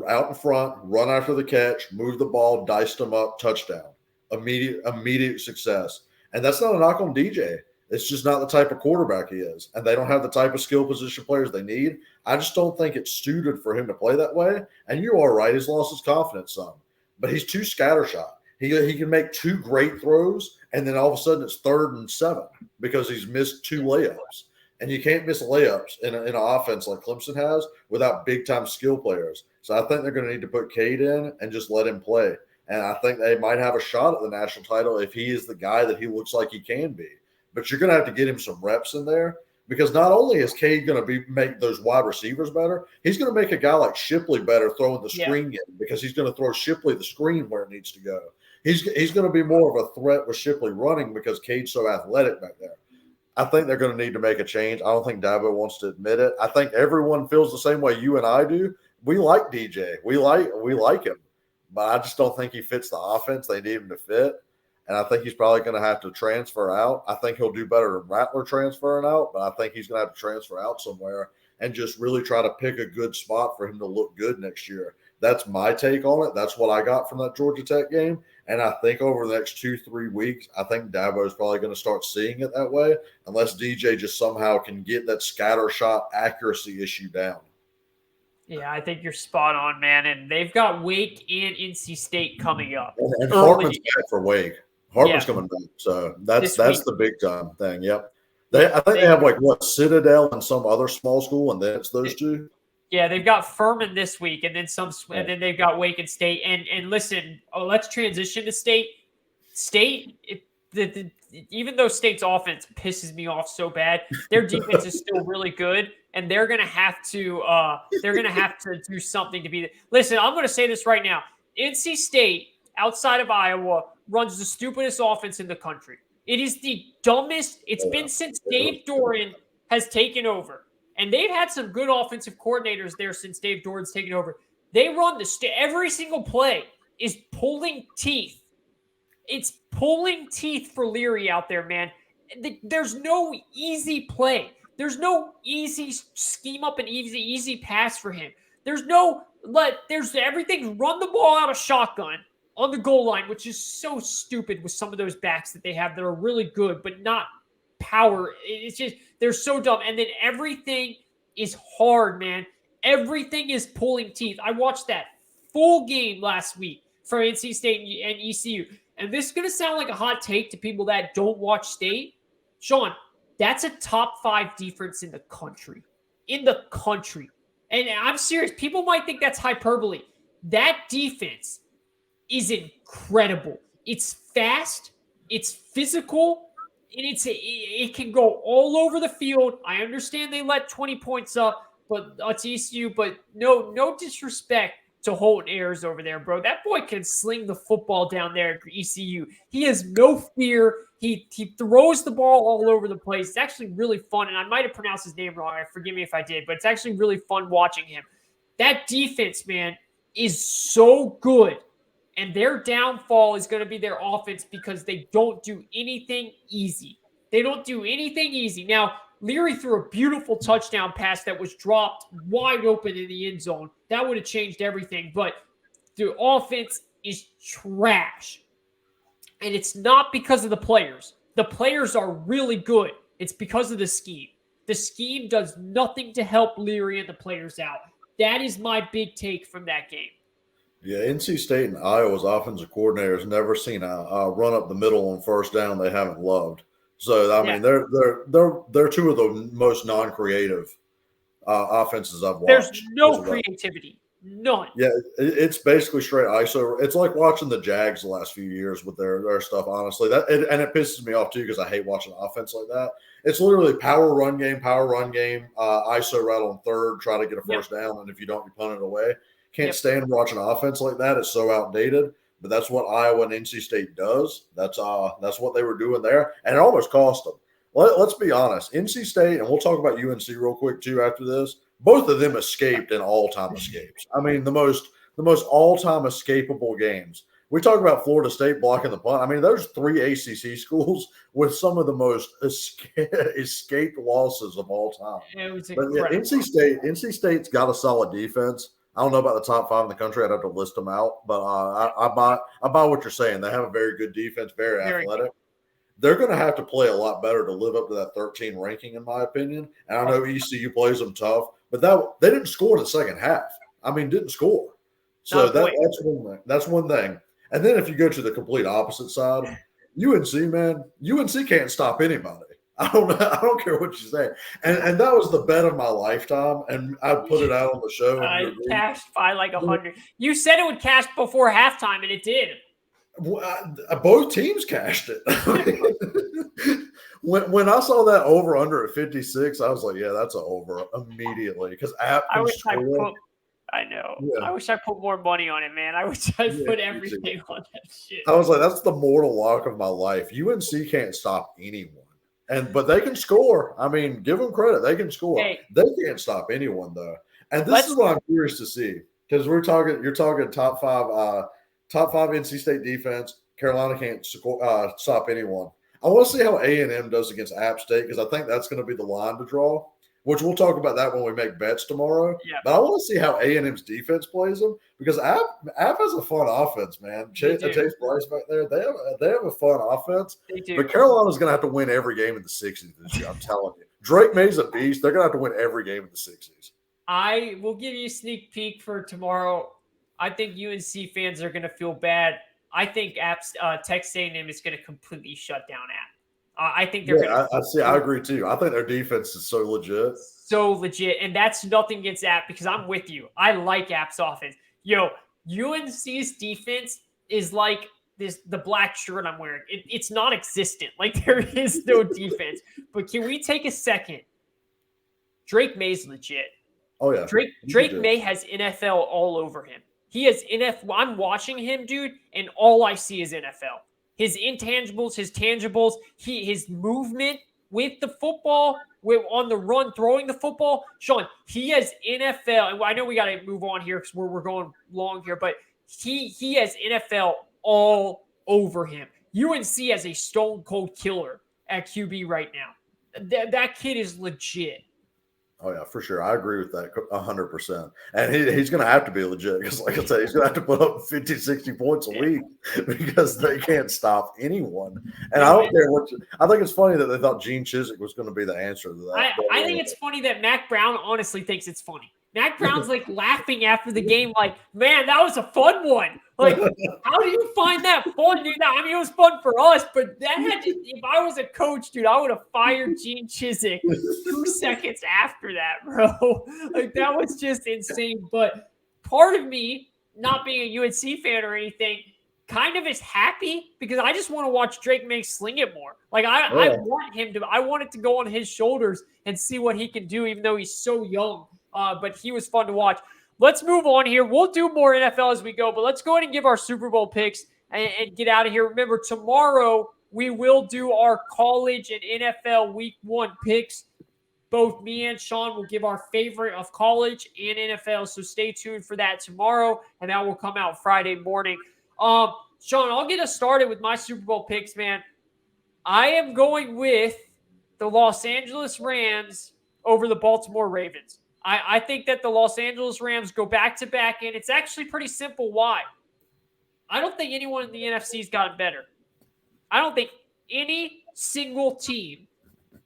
out in front, run after the catch, move the ball, diced them up, touchdown. Immediate success. And that's not a knock on DJ. It's just not the type of quarterback he is. And they don't have the type of skill position players they need. I just don't think it's suited for him to play that way. And you are right. He's lost his confidence some. But he's too scattershot. He can make two great throws, and then all of a sudden it's 3rd and 7 because he's missed 2 layups. And you can't miss layups in an offense like Clemson has without big-time skill players. So I think they're going to need to put Cade in and just let him play. And I think they might have a shot at the national title if he is the guy that he looks like he can be. But you're going to have to get him some reps in there, because not only is Cade going to make those wide receivers better, he's going to make a guy like Shipley better throwing the screen game, because he's going to throw Shipley the screen where it needs to go. He's going to be more of a threat with Shipley running because Cade's so athletic back there. I think they're going to need to make a change. I don't think Dabo wants to admit it. I think everyone feels the same way you and I do. We like DJ. We like him, but I just don't think he fits the offense they need him to fit. And I think he's probably going to have to transfer out. I think he'll do better than Rattler transferring out, but I think he's going to have to transfer out somewhere and just really try to pick a good spot for him to look good next year. That's my take on it. That's what I got from that Georgia Tech game. And I think over the next 2-3 weeks, I think Dabo is probably going to start seeing it that way, unless DJ just somehow can get that scatter shot accuracy issue down. Yeah, I think you're spot on, man. And they've got Wake and NC State coming up. And Hartman's back for Wake. Hartman's coming back. So that's the big time thing. Yep. I think they have Citadel and some other small school, and then it's those two. Yeah, they've got Furman this week, and then and then they've got Wake and State. And listen, let's transition to State. State, even though State's offense pisses me off so bad, their defense is still really good, and they're gonna have to do something to be. Listen, I'm gonna say this right now: NC State, outside of Iowa, runs the stupidest offense in the country. It is the dumbest. It's been since Dave Doran has taken over. And they've had some good offensive coordinators there since Dave Doran's taken over. They run every single play is pulling teeth. It's pulling teeth for Leary out there, man. There's no easy play. There's no easy scheme up and easy pass for him. There's everything run the ball out of shotgun on the goal line, which is so stupid with some of those backs that they have that are really good, but not power. It's just, they're so dumb. And then everything is hard, man. Everything is pulling teeth. I watched that full game last week for NC State and ECU. And this is going to sound like a hot take to people that don't watch State. Sean, that's a top 5 defense in the country. In the country. And I'm serious. People might think that's hyperbole. That defense is incredible. It's fast. It's physical. And it can go all over the field. I understand they let 20 points up, but to ECU. But no disrespect to Holton Ayers over there, bro. That boy can sling the football down there at ECU. He has no fear. He throws the ball all over the place. It's actually really fun, and I might have pronounced his name wrong. Forgive me if I did, but it's actually really fun watching him. That defense, man, is so good. And their downfall is going to be their offense because they don't do anything easy. They don't do anything easy. Now, Leary threw a beautiful touchdown pass that was dropped wide open in the end zone. That would have changed everything. But the offense is trash. And it's not because of the players. The players are really good. It's because of the scheme. The scheme does nothing to help Leary and the players out. That is my big take from that game. Yeah, NC State and Iowa's offensive coordinators never seen a run up the middle on first down they haven't loved. So I mean, they're two of the most non-creative offenses I've watched. There's no creativity, none. Yeah, it's basically straight ISO. It's like watching the Jags the last few years with their stuff. Honestly, and it pisses me off too because I hate watching offense like that. It's literally power run game, ISO right on third, try to get a first down, and if you don't, you punt it away. Can't stand watching offense like that. It's so outdated. But that's what Iowa and NC State does. That's what they were doing there, and it almost cost them. Let's be honest. NC State, and we'll talk about UNC real quick too after this. Both of them escaped in all-time escapes. I mean, the most all-time escapable games. We talk about Florida State blocking the punt. I mean, there's 3 ACC schools with some of the most escaped losses of all time. It was incredible. But yeah, NC State's got a solid defense. I don't know about the top 5 in the country. I'd have to list them out, but I buy what you're saying. They have a very good defense, very athletic. Good. They're going to have to play a lot better to live up to that 13 ranking, in my opinion. And I know ECU plays them tough, but they didn't score in the second half. I mean, didn't score. So that's one thing. And then if you go to the complete opposite side, UNC, man, UNC can't stop anybody. I don't care what you say. And that was the bet of my lifetime, and I put it out on the show. It cashed by like 100. You said it would cash before halftime, and it did. Both teams cashed it. when I saw that over under at 56, I was like, yeah, that's an over immediately because App can score. I know. Yeah. I wish I put more money on it, man. I wish I Yeah, put me everything too. on that shit. I was like, that's the mortal lock of my life. UNC can't stop anyone, but they can score. I mean, give them credit; they can score. Hey, They can't stop anyone though. And this is let's what I'm curious to see because you're talking top five NC State defense. Carolina can't stop anyone. I want to see how A&M does against App State because I think that's going to be the line to draw. Which we'll talk about that when we make bets tomorrow. Yeah. But I want to see how A&M's defense plays them because App has a fun offense, man. Chase Bryce back there, they have a fun offense. They do. But Carolina's going to have to win every game in the 60s this year. I'm telling you. Drake May's a beast. They're going to have to win every game in the 60s. I will give you a sneak peek for tomorrow. I think UNC fans are going to feel bad. I think Texas A&M is going to completely shut down App. I think they're going to. I agree too. I think their defense is so legit. So legit. And that's nothing against App because I'm with you. I like App's offense. Yo, UNC's defense is like the black shirt I'm wearing. It's non-existent. Like there is no defense. But can we take a second? Drake May's legit. Oh, yeah. Drake May has NFL all over him. He has NFL. I'm watching him, dude, and all I see is NFL. His intangibles, his tangibles, his movement with the football, on the run, throwing the football. Sean, he has NFL, and I know we got to move on here because we're going long here, but he has NFL all over him. UNC has a stone cold killer at QB right now. That kid is legit. Oh, yeah, for sure. I agree with that 100%. And he's going to have to be legit because, like I said, he's going to have to put up 50, 60 points a week because they can't stop anyone. And I don't care I think it's funny that they thought Gene Chizik was going to be the answer to that. I think it's funny that Mac Brown honestly thinks it's funny. Mac Brown's like laughing after the game like, man, that was a fun one. Like, how do you find that fun, dude? I mean, it was fun for us, but if I was a coach, dude, I would have fired Gene Chizik 2 seconds after that, bro. Like, that was just insane. But part of me, not being a UNC fan or anything, kind of is happy because I just want to watch Drake May sling it more. Like, I want it to go on his shoulders and see what he can do, even though he's so young. But he was fun to watch. Let's move on here. We'll do more NFL as we go, but let's go ahead and give our Super Bowl picks and get out of here. Remember, tomorrow we will do our college and NFL Week 1 picks. Both me and Sean will give our favorite of college and NFL, so stay tuned for that tomorrow, and that will come out Friday morning. Sean, I'll get us started with my Super Bowl picks, man. I am going with the Los Angeles Rams over the Baltimore Ravens. I think that the Los Angeles Rams go back-to-back, and it's actually pretty simple why. I don't think anyone in the NFC has gotten better. I don't think any single team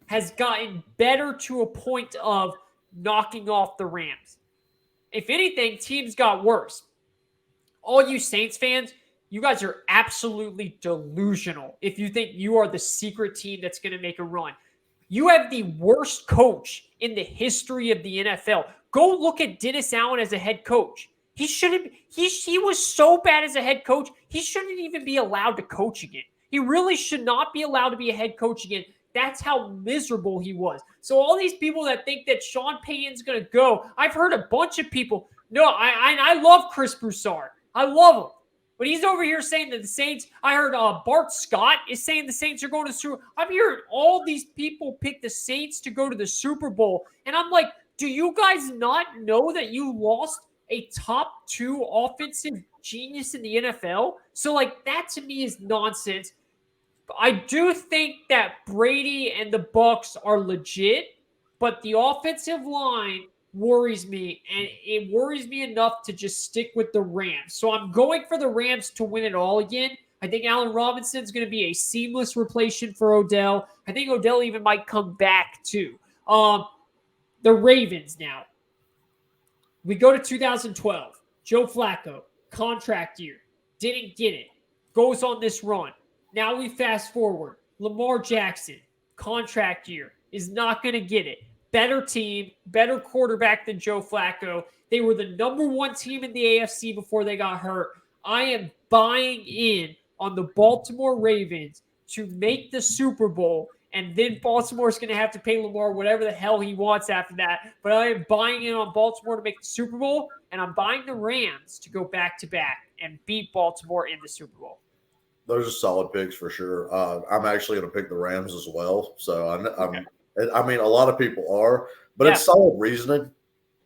has gotten better to a point of knocking off the Rams. If anything, teams got worse. All you Saints fans, you guys are absolutely delusional if you think you are the secret team that's going to make a run. You have the worst coach in the history of the NFL. Go look at Dennis Allen as a head coach. He was so bad as a head coach, he shouldn't even be allowed to coach again. He really should not be allowed to be a head coach again. That's how miserable he was. So all these people that think that Sean Payton's going to go, I've heard a bunch of people. No, I love Chris Broussard. I love him. But he's over here saying that the Saints, I heard Bart Scott is saying the Saints are going to the Super Bowl. I'm hearing all these people pick the Saints to go to the Super Bowl. And I'm like, do you guys not know that you lost a top 2 offensive genius in the NFL? So, like, that to me is nonsense. I do think that Brady and the Bucs are legit, but the offensive line worries me, and it worries me enough to just stick with the Rams. So I'm going for the Rams to win it all again. I think Allen Robinson's going to be a seamless replacement for Odell. I think Odell even might come back too. The Ravens now. We go to 2012. Joe Flacco, contract year. Didn't get it. Goes on this run. Now we fast forward. Lamar Jackson, contract year. Is not going to get it. Better team, better quarterback than Joe Flacco. They were the number 1 team in the AFC before they got hurt. I am buying in on the Baltimore Ravens to make the Super Bowl And then Baltimore's going to have to pay Lamar whatever the hell he wants after that. But I am buying in on Baltimore to make the Super Bowl, and I'm buying the Rams to go back-to-back and beat Baltimore in the Super Bowl. Those are solid picks for sure. I'm actually going to pick the Rams as well. So I mean, a lot of people are, but it's solid reasoning.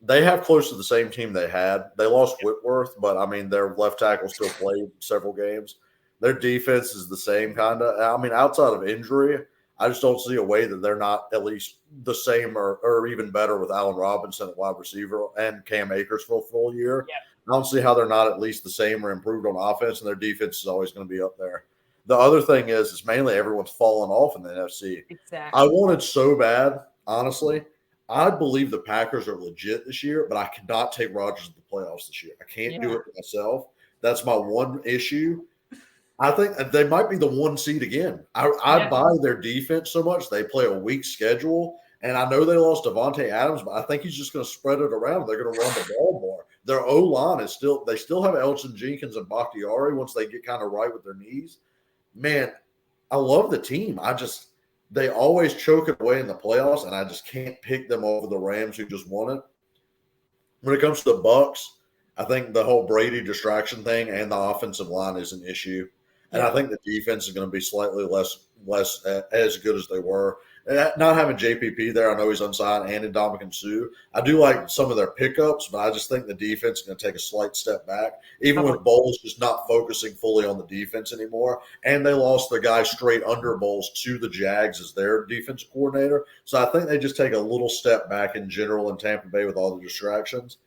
They have close to the same team they had. They lost Whitworth, but I mean, their left tackle still played several games. Their defense is the same kind of. I mean, outside of injury, I just don't see a way that they're not at least the same or even better with Allen Robinson at wide receiver and Cam Akers for a full year. Yeah. I don't see how they're not at least the same or improved on offense, and their defense is always going to be up there. The other thing is, it's mainly everyone's fallen off in the NFC. Exactly. I wanted so bad, honestly. I believe the Packers are legit this year, but I cannot take Rodgers to the playoffs this year. I can't do it myself. That's my one issue. I think they might be the 1 seed again. I buy their defense so much. They play a weak schedule, and I know they lost Devontae Adams, but I think he's just going to spread it around. They're going to run the ball more. Their O-line is they still have Elgin Jenkins and Bakhtiari once they get kind of right with their knees. Man, I love the team. They always choke it away in the playoffs, and I just can't pick them over the Rams who just won it. When it comes to the Bucks, I think the whole Brady distraction thing and the offensive line is an issue. And I think the defense is going to be slightly less as good as they were. Not having JPP there, I know he's unsigned, and Ndamukong Suh. I do like some of their pickups, but I just think the defense is going to take a slight step back, even with Bowles just not focusing fully on the defense anymore. And they lost the guy straight under Bowles to the Jags as their defensive coordinator. So I think they just take a little step back in general in Tampa Bay with all the distractions.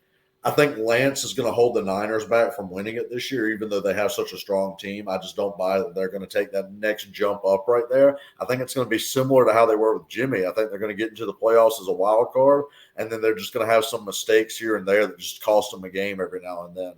I think Lance is going to hold the Niners back from winning it this year, even though they have such a strong team. I just don't buy that they're going to take that next jump up right there. I think it's going to be similar to how they were with Jimmy. I think they're going to get into the playoffs as a wild card, and then they're just going to have some mistakes here and there that just cost them a game every now and then.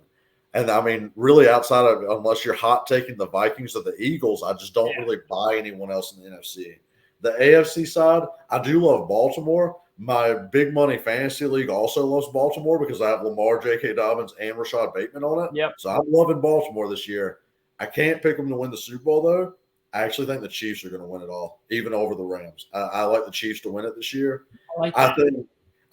And, I mean, really outside of – unless you're hot taking the Vikings or the Eagles, I just don't really buy anyone else in the NFC. The AFC side, I do love Baltimore. My big money fantasy league also loves Baltimore because I have Lamar, J.K. Dobbins, and Rashad Bateman on it. Yep. So I'm loving Baltimore this year. I can't pick them to win the Super Bowl, though. I actually think the Chiefs are going to win it all, even over the Rams. I like the Chiefs to win it this year. I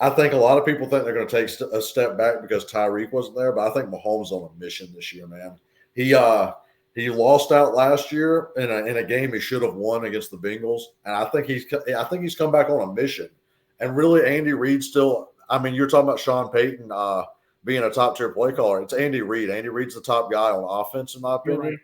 think a lot of people think they're going to take a step back because Tyreek wasn't there, but I think Mahomes is on a mission this year, man. He lost out last year in a game he should have won against the Bengals, and I think he's come back on a mission. And really, Andy Reid still – I mean, you're talking about Sean Payton being a top-tier play caller. It's Andy Reid. Andy Reid's the top guy on offense, in my opinion. Right.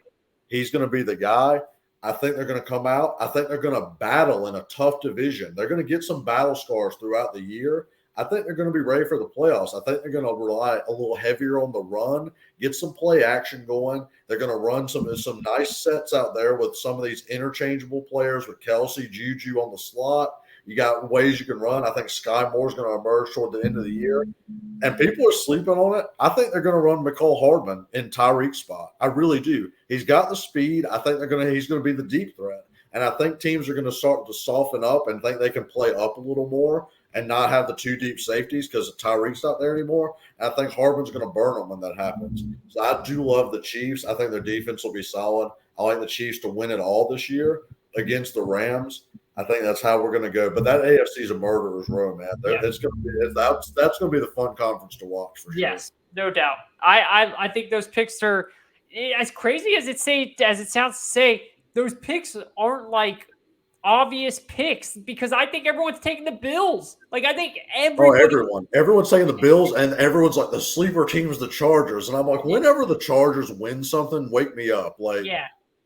He's going to be the guy. I think they're going to come out. I think they're going to battle in a tough division. They're going to get some battle scars throughout the year. I think they're going to be ready for the playoffs. I think they're going to rely a little heavier on the run, get some play action going. They're going to run some nice sets out there with some of these interchangeable players with Kelsey, Juju on the slot. You got ways you can run. I think Sky Moore's going to emerge toward the end of the year. And people are sleeping on it. I think they're going to run McCole Hardman in Tyreek's spot. I really do. He's got the speed. I think he's going to be the deep threat. And I think teams are going to start to soften up and think they can play up a little more and not have the two deep safeties because Tyreek's not there anymore. And I think Hardman's going to burn them when that happens. So I do love the Chiefs. I think their defense will be solid. I like the Chiefs to win it all this year against the Rams. I think that's how we're going to go. But that AFC is a murderer's row, man. That's going to be the fun conference to watch for sure. Yes, no doubt. I think those picks are as crazy as it sounds to say. Those picks aren't like obvious picks because I think everyone's taking the Bills. Like I think everyone's taking the Bills, and everyone's like the sleeper team is the Chargers, and I'm like, whenever the Chargers win something, wake me up. Like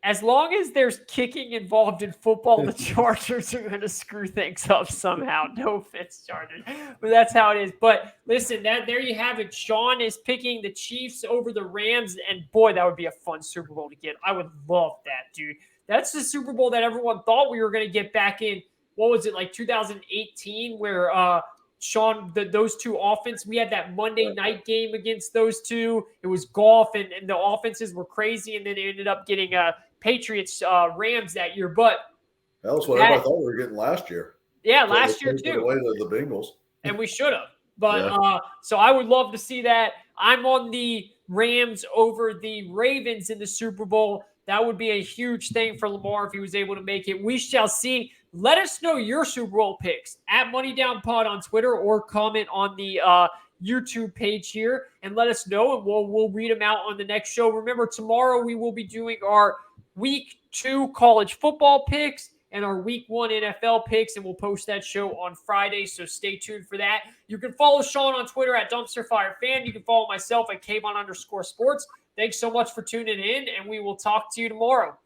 as long as there's kicking involved in football, the Chargers are going to screw things up somehow. No offense, Chargers, but that's how it is. But listen, there you have it. Sean is picking the Chiefs over the Rams, and boy, that would be a fun Super Bowl to get. I would love that, dude. That's the Super Bowl that everyone thought we were going to get back in. What was it, like 2018, where Sean, those two offense, we had that Monday night game against those two. It was golf, and the offenses were crazy, and then they ended up getting Patriots Rams that year. But that was what everybody thought we were getting last year. Yeah, last year too. Away to the Bengals, and we should have. But so I would love to see that. I'm on the Rams over the Ravens in the Super Bowl. That would be a huge thing for Lamar if he was able to make it. We shall see. Let us know your Super Bowl picks at Money Down Pod on Twitter, or comment on the YouTube page here and let us know, and we'll read them out on the next show. Remember, tomorrow we will be doing our Week 2 college football picks and our Week 1 NFL picks, and we'll post that show on Friday, so stay tuned for that. You can follow Sean on Twitter at DumpsterFireFan. You can follow myself at Kavon_sports. Thanks so much for tuning in, and we will talk to you tomorrow.